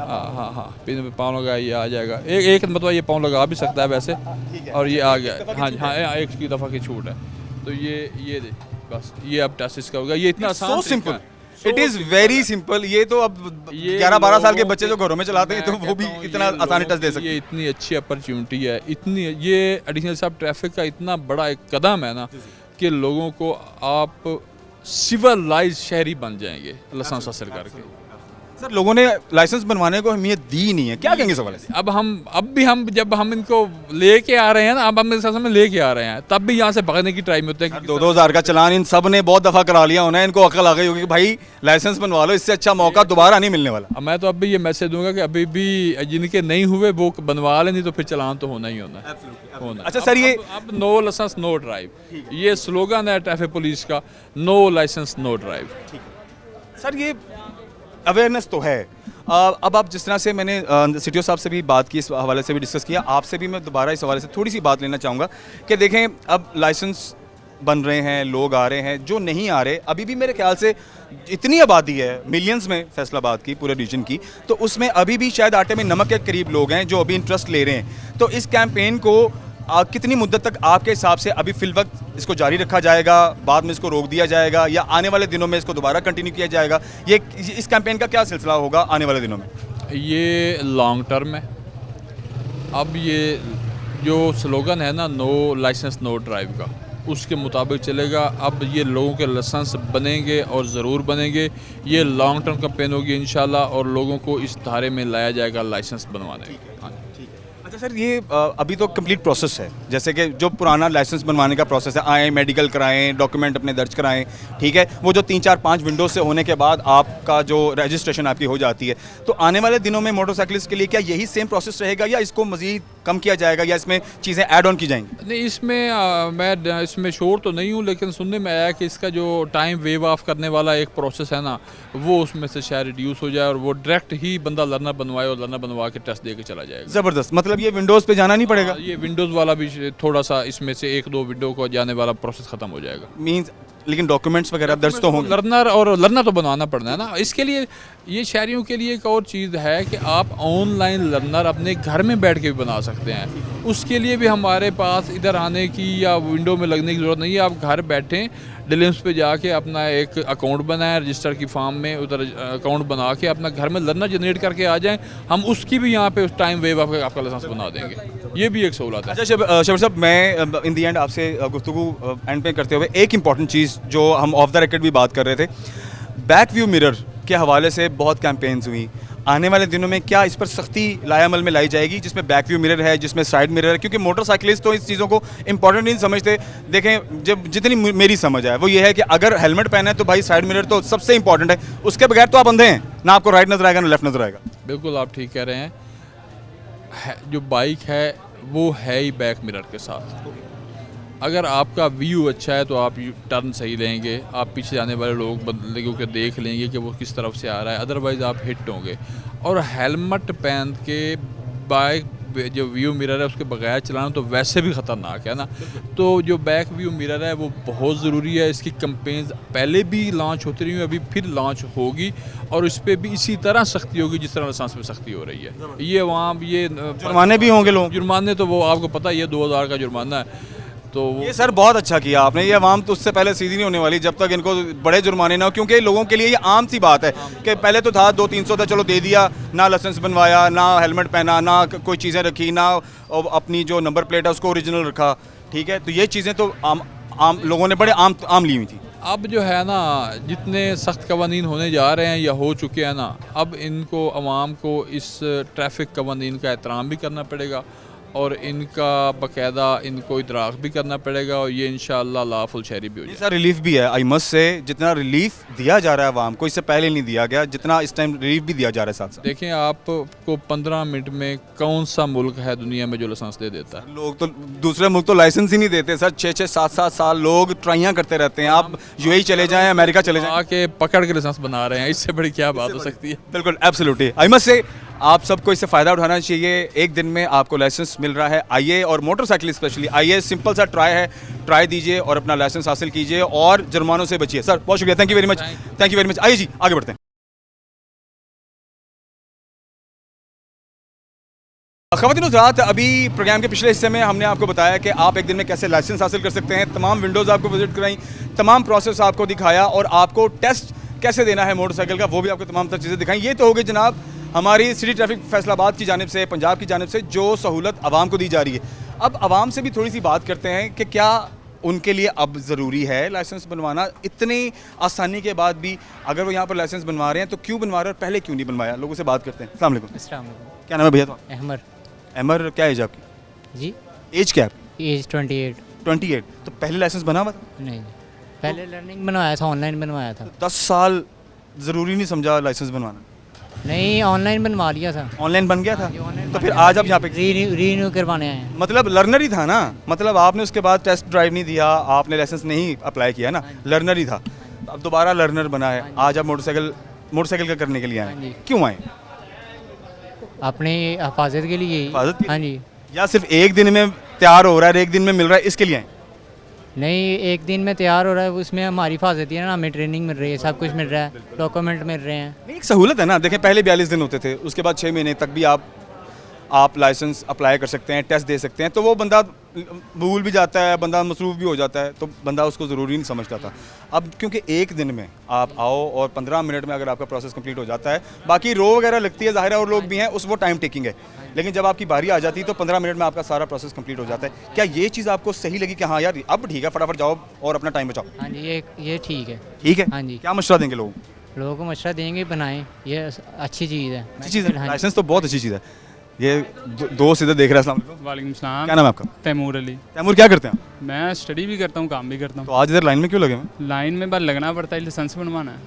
हाँ, पिन पे पाँव लगाया ये आ जाएगा। एक मतलब ये पाँव लगा भी सकता है वैसे, और ये आ गया। हाँ, एक की दफ़ा की छूट है। तो ये दे बस, ये अब टेस्ट इसका होगा। ये इतना आसान, simple, it is very simple. ये तो अब 11-12 साल के बच्चे जो घरों में चलाते हैं तो वो भी इतना आसानी टेस्ट दे सकते हैं। ये इतनी अच्छी अपॉर्चुनिटी है, इतनी ये एडिशनल साहब ट्रैफिक का इतना बड़ा एक कदम है ना कि लोगों को आप सिविलाइज शहरी बन जाएंगे लाइसेंस हासिल करके। सर, लोगों ने लाइसेंस बनवाने को अहमियत दी नहीं है, क्या कहेंगे इस हवाले से? अब भी हम जब हम इनको लेके आ रहे हैं ना, अब हम इस में लेके आ रहे हैं, तब भी यहाँ से भागने की ट्राई में होते हैं। 2-2 हज़ार का चलान इन सब ने बहुत दफ़ा करा लिया होना है, इनको अकल आ गई होगी कि भाई लाइसेंस बनवा लो, इससे अच्छा मौका दोबारा नहीं मिलने वाला। मैं तो अब भी ये मैसेज दूंगा कि अभी भी जिनके नहीं हुए वो बनवा लें, नहीं तो फिर चलान तो होना ही होना है। अच्छा सर, ये अब नो लाइसेंस नो ड्राइव, ये स्लोगन है ट्रैफिक पुलिस का, no license no drive. Sir, ये अवेयरनेस तो है। अब आप जिस तरह से मैंने सीटीओ साहब से भी बात की, इस हवाले से भी डिस्कस किया, आपसे भी मैं दोबारा इस हवाले से थोड़ी सी बात लेना चाहूँगा कि देखें, अब लाइसेंस बन रहे हैं, लोग आ रहे हैं, जो नहीं आ रहे, अभी भी मेरे ख्याल से इतनी आबादी है मिलियंस में फैसलाबाद की, पूरे रीजन की, तो उसमें अभी भी शायद आटे में नमक के करीब लोग हैं जो अभी इंटरेस्ट ले रहे हैं। तो इस कैंपेन को कितनी मुद्दत तक आपके हिसाब से अभी फिल वक्त इसको जारी रखा जाएगा, बाद में इसको रोक दिया जाएगा, या आने वाले दिनों में इसको दोबारा कंटिन्यू किया जाएगा? ये इस कैंपेन का क्या सिलसिला होगा आने वाले दिनों में? ये लॉन्ग टर्म है। अब ये जो स्लोगन है ना, नो लाइसेंस नो ड्राइव का, उसके मुताबिक चलेगा। अब ये लोगों के लाइसेंस बनेंगे और ज़रूर बनेंगे। ये लॉन्ग टर्म कैंपेन होगी इंशाल्लाह, और लोगों को इस धारे में लाया जाएगा लाइसेंस बनवाने। अच्छा सर, ये अभी तो कंप्लीट प्रोसेस है, जैसे कि जो पुराना लाइसेंस बनवाने का प्रोसेस है, आएँ, मेडिकल कराएं, डॉक्यूमेंट अपने दर्ज कराएं, ठीक है, वो जो 3-4-5 विंडो से होने के बाद आपका जो रजिस्ट्रेशन आपकी हो जाती है, तो आने वाले दिनों में मोटरसाइकिलिस्ट के लिए क्या यही सेम प्रोसेस रहेगा, या इसको मज़ीद कम किया जाएगा, या इसमें चीज़ें ऐड ऑन की जाएंगी? नहीं, इसमें मैं इसमें श्योर तो नहीं हूँ, लेकिन सुनने में आया कि इसका जो टाइम वेव ऑफ करने वाला एक प्रोसेस है ना, वो उसमें से शायद रिड्यूस हो जाए, और वो डायरेक्ट ही बंदा लर्नर बनवाए और लर्नर बनवा के टेस्ट दे के चला जाएगा। ज़बरदस्त, मतलब ये विंडोज़ पे जाना नहीं पड़ेगा? ये विंडोज़ वाला भी थोड़ा सा, इसमें से 1-2 विंडो को जाने वाला प्रोसेस ख़त्म हो जाएगा। मीन्स, लेकिन डॉक्यूमेंट्स वगैरह दर्ज तो होंगे। लर्नर तो बनवाना पड़ना है ना। इसके लिए ये शहरियों के लिए एक और चीज़ है कि आप ऑनलाइन लर्नर अपने घर में बैठ के भी बना सकते हैं। उसके लिए भी हमारे पास इधर आने की या विंडो में लगने की ज़रूरत नहीं है। आप घर बैठें, डिलिम्स पे जाके अपना एक अकाउंट बनाएं, रजिस्टर की फॉर्म में उधर अकाउंट बना के अपना घर में लर्नर जनरेट करके आ जाएं। हम उसकी भी यहाँ पे उस टाइम वेव आपका लाइसेंस बना देंगे। ये भी एक सहूलत है। अच्छा शबर साहब, मैं इन दी एंड आपसे गुफ्तगू एंड पे करते हुए एक इंपॉर्टेंट चीज़ जो हम ऑफ द रिकॉर्ड भी बात कर रहे थे, बैक व्यू मिरर के हवाले से बहुत कैंपेन्स हुई। आने वाले दिनों में क्या इस पर सख्ती लायामल में लाई जाएगी, जिसमें बैक व्यू मिरर है, जिसमें साइड मिरर है? क्योंकि मोटरसाइकिलिस्ट तो इस चीज़ों को इंपॉर्टेंट नहीं समझते। देखें, जब जितनी मेरी समझ है वो ये है कि अगर हेलमेट पहना है तो भाई साइड मिरर तो सबसे इंपॉर्टेंट है, उसके बगैर तो आप अंधे हैं, ना आपको राइट नजर आएगा ना लेफ्ट नजर आएगा। बिल्कुल आप ठीक कह रहे हैं। जो बाइक है वो है ही बैक मिरर के साथ। अगर आपका व्यू अच्छा है तो आप टर्न सही लेंगे, आप पीछे जाने वाले लोगों को देख लेंगे कि वो किस तरफ से आ रहा है, अदरवाइज़ आप हिट होंगे। और हेलमेट पहन के बाइक जो व्यू मिरर है उसके बगैर चलाना तो वैसे भी ख़तरनाक है ना। तो जो बैक व्यू मिरर है वो बहुत ज़रूरी है। इसकी कैंपेन्स पहले भी लॉन्च होती रही, अभी फिर लॉन्च होगी, और इस पर भी इसी तरह सख्ती होगी जिस तरह लाइसेंस पे सख्ती हो रही है। ये वहाँ ये जुर्माने भी होंगे लोग, जुर्माने तो वो आपको पता ही है, 2000 का जुर्माना है। तो ये सर बहुत अच्छा किया आपने। ये आवाम तो उससे पहले सीधी नहीं होने वाली जब तक इनको बड़े जुर्माने ना हो, क्योंकि लोगों के लिए ये आम सी बात है कि पहले तो था 200-300 था, चलो दे दिया, ना लाइसेंस बनवाया, ना हेलमेट पहना, ना कोई चीज़ें रखी, ना अपनी जो नंबर प्लेट है उसको ओरिजिनल रखा, ठीक है। तो ये चीज़ें तो आम लोगों ने बड़े आम ली हुई थी। अब जो है ना, जितने सख्त कवानीन होने जा रहे हैं या हो चुके हैं ना, अब इनको आवाम को इस ट्रैफिक कवानीन का एहतराम भी करना पड़ेगा, और इनका बाकायदा इनको इतराक़ भी करना पड़ेगा और ये इंशाअल्लाह लाफुल शहरी भी हो जाएगा। सर रिलीफ भी है, आई मस्ट से जितना रिलीफ दिया जा रहा है आवाम को इससे पहले नहीं दिया गया, जितना इस टाइम रिलीफ भी दिया जा रहा है साथ साथ। देखें आपको 15 मिनट में कौन सा मुल्क है दुनिया में जो लाइसेंस दे देता है? लोग तो दूसरे मुल्क तो लाइसेंस ही नहीं देते सर, 6-6 7-7 साल लोग ट्राइयां करते रहते हैं। आप यूएई चले जाएं, अमेरिका चले जाएं, आके पकड़ के लाइसेंस बना रहे हैं, इससे बड़ी क्या बात हो सकती है? बिल्कुल एब्सोल्युटली। आई मस्ट से आप सबको इससे फ़ायदा उठाना चाहिए। एक दिन में आपको लाइसेंस मिल रहा है, आइए, और मोटरसाइकिल स्पेशली आइए, सिंपल सा ट्राई है, ट्राई दीजिए और अपना लाइसेंस हासिल कीजिए और जुर्मानों से बचिए। सर बहुत शुक्रिया, thank you very much, thank you very much. आइए जी आगे बढ़ते हैं। ख़वातीन हज़रात, अभी प्रोग्राम के पिछले हिस्से में हमने आपको बताया कि आप एक दिन में कैसे लाइसेंस हासिल कर सकते हैं, तमाम विंडोज़ आपको विजिट कराई, तमाम प्रोसेस आपको दिखाया और आपको टेस्ट कैसे देना है मोटरसाइकिल का वो भी आपको तमाम तर चीज़ें दिखाई। ये तो हो गई जनाब हमारी सिटी ट्रैफिक फैसलाबाद की जानिब से, पंजाब की जानिब से जो सहूलत आवाम को दी जा रही है। अब आवाम से भी थोड़ी सी बात करते हैं कि क्या उनके लिए अब ज़रूरी है लाइसेंस बनवाना, इतनी आसानी के बाद भी अगर वो यहाँ पर लाइसेंस बनवा रहे हैं तो क्यों बनवा रहे हैं और पहले क्यों नहीं बनवाया? लोगों से बात करते हैं। अस्सलाम वालेकुम। अस्सलाम वालेकुम। क्या नाम है भैया तो? अहमर। अमर, क्या एज आपकी? जी एज क्या है? एज 28। 28। तो पहले लाइसेंस बना हुआ था? नहीं, पहले लर्निंग बनवाया था, ऑनलाइन बनवाया था। 10 साल ज़रूरी नहीं समझा लाइसेंस बनवाना? नहीं, ऑनलाइन बनवा लिया था। ऑनलाइन बन गया था? ऑनलाइन तो फिर आज आप यहाँ पे रीन्यू करवाने आए हैं। मतलब लर्नर ही था ना, मतलब आपने उसके बाद टेस्ट ड्राइव नहीं दिया, आपने लाइसेंस नहीं अप्लाई किया ना, लर्नर ही था। तो अब दोबारा लर्नर बना है, आज आप मोटरसाइकिल का करने के लिए आए हाँ जी। क्यों आए? अपनी हिफाजत के लिए। हिफाजत के लिए? हाँ जी। या सिर्फ एक दिन में तैयार हो रहा है, एक दिन में मिल रहा है, इसके लिए आए? नहीं, एक दिन में तैयार हो रहा है, उसमें हमारी हिफाजत है ना, हमें ट्रेनिंग मिल रही है, सब कुछ मिल रहा है, डॉक्यूमेंट मिल रहे हैं। नहीं, एक सहूलत है ना। देखें पहले 42 दिन होते थे, उसके बाद 6 महीने तक भी आप लाइसेंस अप्लाई कर सकते हैं, टेस्ट दे सकते हैं। तो वो बंदा भूल भी जाता है, बंदा मसरूफ़ भी हो जाता है, तो बंदा उसको ज़रूरी नहीं समझता था। अब क्योंकि एक दिन में आप आओ और 15 मिनट में अगर आपका प्रोसेस कंप्लीट हो जाता है, बाकी रो वगैरह लगती है, ज़ाहिर है, और लोग भी हैं, उस वो टाइम टेकिंग है, लेकिन जब आपकी बारी आ जाती है तो 15 मिनट में आपका सारा प्रोसेस कंप्लीट हो जाता है। क्या ये चीज़ आपको सही लगी कि हाँ यार अब ठीक है, फटाफट जाओ और अपना टाइम बचाओ? हाँ जी, ये ठीक है। ठीक है। हाँ जी। क्या मशवरा देंगे लोगों को? लोगों को मशवरा देंगे, बनाएं, ये अच्छी चीज़ है। अच्छी चीज़ है, हाँ जी। लाइसेंस तो बहुत अच्छी चीज़ है। ये दोस्त इधर देख रहा है। अस्सलाम वालेकुम। वालेकुम सलाम। क्या नाम है आपका? तैमूर अली। तैमूर, क्या करते हैं आप? मैं स्टडी भी करता हूँ, काम भी करता तो हूँ। आज इधर लाइन में क्यों लगे हुए? लाइन में बस लगना पड़ता है, लाइसेंस बनवाना है।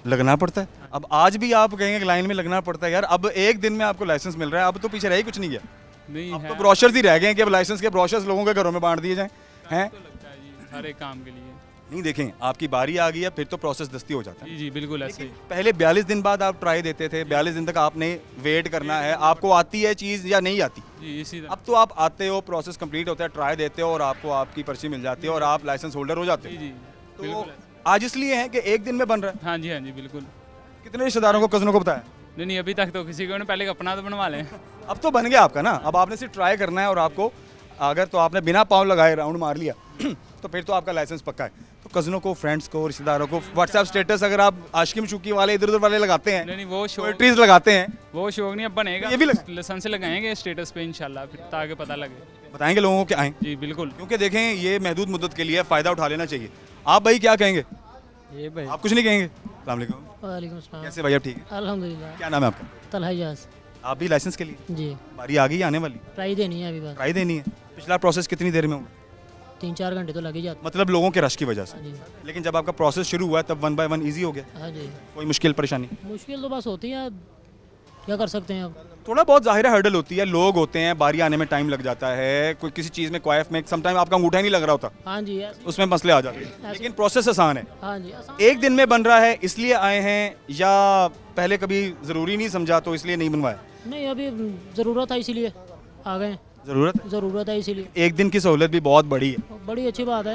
लगना पड़ता है? अब आज भी आप कहेंगे कि लाइन में लगना पड़ता है? यार अब एक दिन में आपको लाइसेंस मिल रहा है, अब तो पीछे रह ही कुछ नहीं गया। नहीं अब है तो ब्रोशर्स ही रह गए हैं कि अब लाइसेंस के ब्रोशर्स लोगों के घरों में बांट दिए जाएं हैं। तो लगता है जी, हर एक काम के लिए। नहीं, देखें आपकी बारी आ गई है, फिर तो प्रोसेस दस्ती हो जाता है। जी जी बिल्कुल ऐसे ही। पहले 42 दिन बाद आप ट्राई देते थे, 42 दिन तक आपने वेट करना है, आपको आती है चीज़ या नहीं आती? जी इसी तरह। अब तो आप आते हो, प्रोसेस कंप्लीट होता है, ट्राई देते हो और आपको आपकी पर्ची मिल जाती है और आप लाइसेंस होल्डर हो जाते जी हो। जी तो बिल्कुल ऐसे। आज इसलिए है कि एक दिन में बन रहा है। हाँ जी बिल्कुल। कितने रिश्तेदारों को, कज़नों को बताया? नहीं अभी तक तो किसी को नहीं, पहले अपना तो बनवा लें। अब तो बन गया आपका ना, अब आपने सिर्फ ट्राई करना है और आपको अगर तो आपने बिना पाँव लगाए राउंड मार लिया तो फिर तो आपका लाइसेंस पक्का है। तो कज़नों को, फ्रेंड्स को, रिश्तेदारों को व्हाट्सएप स्टेटस अगर आप आशिकी मशूकी वाले इधर उधर वाले लगाते हैं, नहीं वो शौक, पोएट्रीज लगाते हैं, वो शौक नहीं, अब बनेगा। ये भी लगा- लाइसेंस लगाएंगे स्टेटस पे इंशाल्लाह, फिर ताकि पता लगे। बताएंगे लोगों को कि आएँ, जी बिल्कुल। क्योंकि देखें ये महदूद मुद्दत के लिए फ़ायदा उठा लेना चाहिए। आप भाई क्या कहेंगे? ये भाई। आप कुछ नहीं कहेंगे? अस्सलाम वालेकुम। वालेकुम सलाम। कैसे भाई, आप ठीक है? अल्हम्दुलिल्लाह। क्या नाम है आपका? तलहा इजाज। आप भी लाइसेंस के लिए? जी, बारी आ गई आने वाली, ट्राई देनी है अभी बस। ट्राई देनी है। पिछला प्रोसेस कितनी देर में हुआ? 3-4 घंटे तो लग ही जाते मतलब लोगों के रश की वजह से। हैं। जी लेकिन जब आपका प्रोसेस शुरू हुआ है तब 1 बाय 1 ईजी हो गया? हाँ जी। कोई मुश्किल परेशानी? मुश्किल तो बस होती है, क्या कर सकते हैं अब। थोड़ा बहुत ज़ाहिर हर्डल होती है, लोग होते हैं, बारी आने में टाइम लग जाता है, कोई किसी चीज़ में क्वाइफ में समटाइम आपका अंगूठा ही नहीं लग रहा होता, हाँ जी ऐसे- उसमें मसले आ जाते हैं। लेकिन प्रोसेस आसान है। हाँ जी आसान। एक दिन में बन रहा है इसलिए आए हैं या पहले कभी ज़रूरी नहीं समझा तो इसलिए नहीं बनवाया? नहीं, अभी ज़रूरत है इसीलिए आ गए। ज़रूरत है। ज़रूरत है इसीलिए। एक दिन की सहूलत भी बहुत बड़ी है। बड़ी अच्छी बात है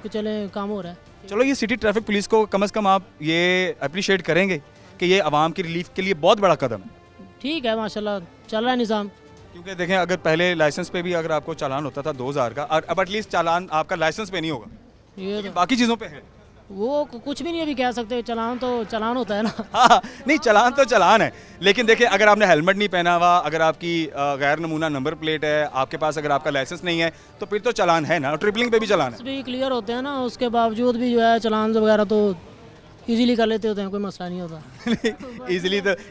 कि चले काम हो रहा है। चलो ये सिटी ट्रैफिक पुलिस को कम से कम आप ये अप्रिशिएट करेंगे कि ये आवाम की रिलीफ के लिए बहुत बड़ा कदम है। ठीक है, माशाल्लाह चल रहा है निज़ाम। क्योंकि देखें अगर पहले लाइसेंस पे भी अगर आपको चालान होता था 2000 का, और अब एटलीस्ट चालान आपका लाइसेंस पे नहीं होगा, ये लेकिन तो बाकी चीज़ों पे है। वो कुछ भी नहीं अभी कह सकते, चलान तो चलान होता है ना। हाँ नहीं, चालान तो चालान है, लेकिन देखिए अगर आपने हेलमेट नहीं पहना हुआ, अगर आपकी गैर नमूना नंबर प्लेट है आपके पास, अगर आपका लाइसेंस नहीं है तो फिर तो चालान है ना, ट्रिपलिंग पे भी चालान है। भी क्लियर होते हैं ना, उसके बावजूद भी जो है चलान वगैरह तो इजीली कर लेते होते हैं, कोई मसला नहीं होता।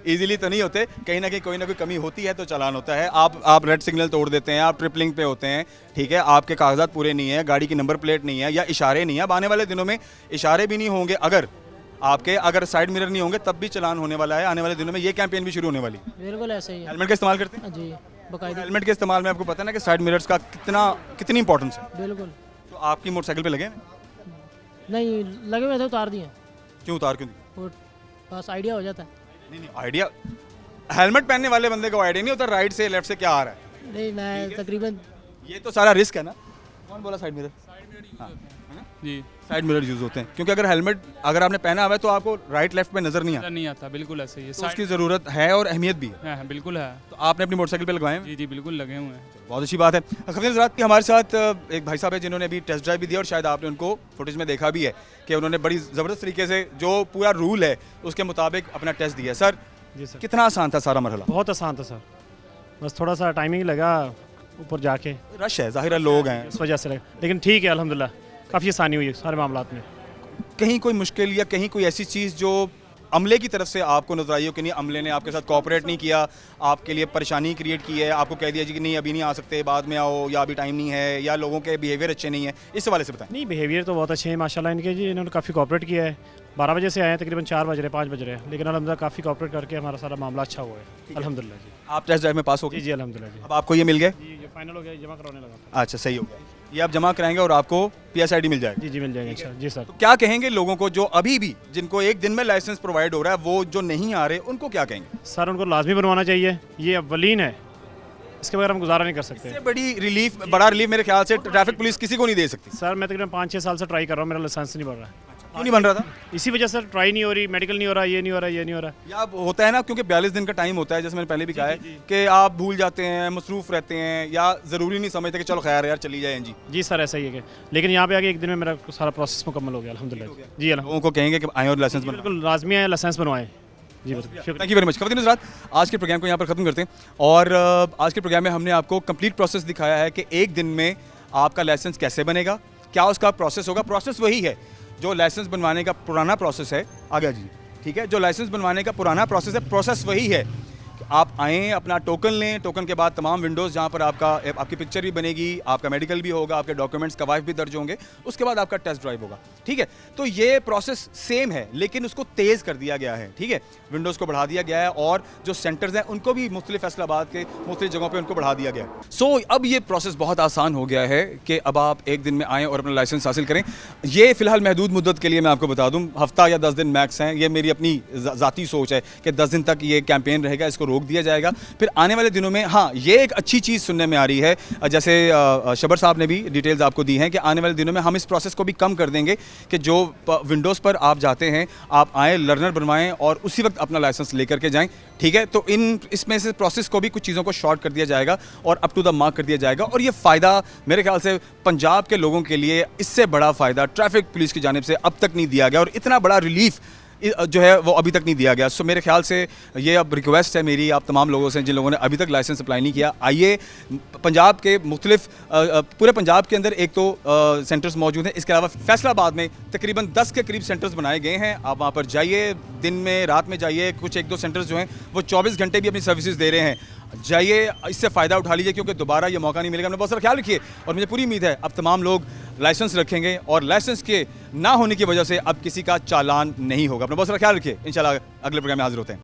इजीली तो नहीं होते, कहीं ना कहीं कोई ना कोई कमी होती है तो चालान होता है। आप रेड सिग्नल तोड़ देते हैं, आप ट्रिपलिंग पे होते हैं, ठीक है, आपके कागजात पूरे नहीं है, गाड़ी की नंबर प्लेट नहीं है या इशारे नहीं है। अब आने वाले दिनों में इशारे भी नहीं होंगे, अगर साइड मिरर नहीं होंगे तब भी चालान होने वाला है। आने वाले दिनों में ये कैंपेन भी शुरू होने वाली है। बिल्कुल ऐसे ही है हेलमेट का इस्तेमाल करते हैं जी, बाकायदा। हेलमेट के इस्तेमाल में आपको पता है ना कि साइड मिरर्स का कितनी इंपॉर्टेंस है। बिल्कुल तो आपकी मोटरसाइकिल पे लगे हैं? नहीं लगे हुए थे, उतार दिए। क्यों उतार क्यों दी? और बस आइडिया हो जाता है। नहीं आइडिया, हेलमेट पहनने वाले बंदे को आइडिया नहीं होता राइट से लेफ्ट से क्या आ रहा है। नहीं मैं तकरीबन ये तो सारा रिस्क है ना। कौन बोला साइड मिरर? जी साइड मिरर यूज होते हैं क्योंकि अगर आपने पहना हुआ है तो आपको राइट लेफ्ट में नजर नहीं आता, नज़र नहीं आता, बिल्कुल ऐसे ही है। तो उसकी ज़रूरत है और अहमियत भी है। हाँ, बिल्कुल है। तो आपने अपनी मोटरसाइकिल पे लगवाए हैं? जी जी बिल्कुल लगे हुए हैं। बहुत अच्छी बात है। खफीन हज़रात की हमारे साथ एक भाई साहब है जिन्होंने अभी टेस्ट ड्राइव भी दिया और शायद आपने उनको फुटेज में देखा भी है कि उन्होंने बड़ी ज़बरदस्त तरीके से जो पूरा रूल है उसके मुताबिक अपना टेस्ट दिया। सर जी सर, कितना आसान था सारा मरहला? बहुत आसान था सर, बस थोड़ा सा टाइमिंग लगा ऊपर जाके, रश है, ज़ाहिर है लोग हैं, इस वजह से लगा, लेकिन ठीक है अल्हम्दुलिल्लाह, काफ़ी आसानी हुई है सारे मामलात में। कहीं कोई मुश्किल या कहीं कोई ऐसी चीज़ जो अमले की तरफ से आपको नजर आई हो कि नहीं अमले ने आपके साथ कोऑपरेट नहीं किया, आपके लिए परेशानी क्रिएट की है, आपको कह दिया जी कि नहीं अभी नहीं आ सकते, बाद में आओ, या अभी टाइम नहीं है, या लोगों के बिहेवियर अच्छे नहीं है, इस हवाले से बताएं। नहीं, बिहेवियर तो बहुत अच्छे हैं माशाल्लाह इनके जी, इन्होंने काफ़ी कोऑपरेट किया है। 12 बजे से आए हैं, तकरीबन 4 बज रहे 5 बज रहे हैं, लेकिन अल्हम्दुलिल्लाह काफ़ी कोऑपरेट करके हमारा सारा मामला अच्छा हुआ है अल्हम्दुलिल्लाह जी। आप टेस्ट ड्राइव में पास हो जी गए? जी अल्हम्दुलिल्लाह जी। अब आपको ये मिल गए? जी ये फाइनल हो गया, जमा करवाने लगा। अच्छा सही हो गया, ये आप जमा कराएंगे और आपको PSID मिल जाएगा। जी जी मिल जाएगा इंशाल्लाह जी सर। तो क्या कहेंगे लोगों को जो अभी भी जिनको एक दिन में लाइसेंस प्रोवाइड हो रहा है, वो जो नहीं आ रहे उनको क्या कहेंगे? सर उनको लाजमी बनवाना चाहिए, ये अव्वलीन है, इसके बगैर हम गुजारा नहीं कर सकते। इससे बड़ा रिलीफ मेरे ख्याल से ट्रैफिक पुलिस किसी को नहीं दे सकती। सर मैं तकरीबन 5-6 साल से ट्राई कर रहा हूँ, मेरा लाइसेंस नहीं बन रहा है। क्यों नहीं बन रहा था? इसी वजह से ट्राई नहीं हो रही, मेडिकल नहीं हो रहा, ये नहीं हो रहा, ये नहीं हो रहा। या अब होता है ना क्योंकि 42 दिन का टाइम होता है, जैसे मैंने पहले भी कहा है कि आप भूल जाते हैं, मसरूफ रहते हैं या ज़रूरी नहीं समझते कि चलो खैर यार चली जाए जी। जी सर ऐसा ही है, लेकिन यहाँ पे आके एक दिन में मेरा सारा प्रोसेस मुकम्मल हो गया अल्हम्दुलिल्लाह जी। अल्हम्दुलिल्लाह लोगों को कहेंगे कि आए और लाइसेंस बनवाएं। बिल्कुल लाजमी है, लाइसेंस बनवाएं जी। बिल्कुल थैंक यू वेरी मच। खवातीन हज़रात, आज के प्रोग्राम को यहाँ पर ख़त्म करते हैं और आज के प्रोग्राम में हमने आपको कंप्लीट प्रोसेस दिखाया है कि एक दिन में आपका लाइसेंस कैसे बनेगा, क्या उसका प्रोसेस होगा। प्रोसेस वही है जो लाइसेंस बनवाने का पुराना प्रोसेस है। आ गया जी, ठीक है, जो लाइसेंस बनवाने का पुराना प्रोसेस है, प्रोसेस वही है। आप आएँ, अपना टोकन लें, टोकन के बाद तमाम विंडोज़ जहाँ पर आपकी पिक्चर भी बनेगी, आपका मेडिकल भी होगा, आपके डॉक्यूमेंट्स कवायद भी दर्ज होंगे, उसके बाद आपका टेस्ट ड्राइव होगा, ठीक है। तो ये प्रोसेस सेम है लेकिन उसको तेज़ कर दिया गया है, ठीक है, विंडोज़ को बढ़ा दिया गया है और जो सेंटर्स हैं उनको भी मुख्तलिफ फैसलाबाद के मुख्तलिफ जगहों पर उनको बढ़ा दिया गया है। सो अब ये प्रोसेस बहुत आसान हो गया है कि अब आप एक दिन में आएँ और अपना लाइसेंस हासिल करें। ये फ़िलहाल महदूद मुद्दत के लिए मैं आपको बता दूँ, हफ्ता या 10 दिन मैक्स हैं। ये मेरी अपनी ज़ाती सोच है कि 10 दिन तक ये कैंपेन रहेगा, इसको रोक दिया जाएगा। फिर आने वाले दिनों में हाँ ये एक अच्छी चीज़ सुनने में आ रही है, जैसे शबर साहब ने भी डिटेल्स आपको दी हैं कि आने वाले दिनों में हम इस प्रोसेस को भी कम कर देंगे कि जो विंडोज़ पर आप जाते हैं आप आएँ, लर्नर बनवाएं और उसी वक्त अपना लाइसेंस लेकर के जाएं, ठीक है। तो इसमें से प्रोसेस को भी कुछ चीज़ों को शॉर्ट कर दिया जाएगा और अप टू द मार्क कर दिया जाएगा और ये फ़ायदा मेरे ख्याल से पंजाब के लोगों के लिए इससे बड़ा फ़ायदा ट्रैफिक पुलिस की जानिब से अब तक नहीं दिया गया और इतना बड़ा रिलीफ जो है वो अभी तक नहीं दिया गया। सो मेरे ख्याल से ये अब रिक्वेस्ट है मेरी आप तमाम लोगों से जिन लोगों ने अभी तक लाइसेंस अप्लाई नहीं किया, आइए पंजाब के मुख्तलिफ पूरे पंजाब के अंदर एक तो सेंटर्स मौजूद हैं, इसके अलावा फैसलाबाद में तकरीबन 10 के करीब सेंटर्स बनाए गए हैं। आप वहाँ पर जाइए, दिन में रात में जाइए, कुछ 1-2 सेंटर्स जो हैं वो 24 घंटे भी अपनी सर्विसेज दे रहे हैं। जाइए, इससे फ़ायदा उठा लीजिए क्योंकि दोबारा ये मौका नहीं मिलेगा। अपना बहुत सारा ख्याल रखिए और मुझे पूरी उम्मीद है अब तमाम लोग लाइसेंस रखेंगे और लाइसेंस के ना होने की वजह से अब किसी का चालान नहीं होगा। अपना बहुत सारा ख्याल रखिए। इंशाल्लाह अगले प्रोग्राम में हाजिर होते हैं।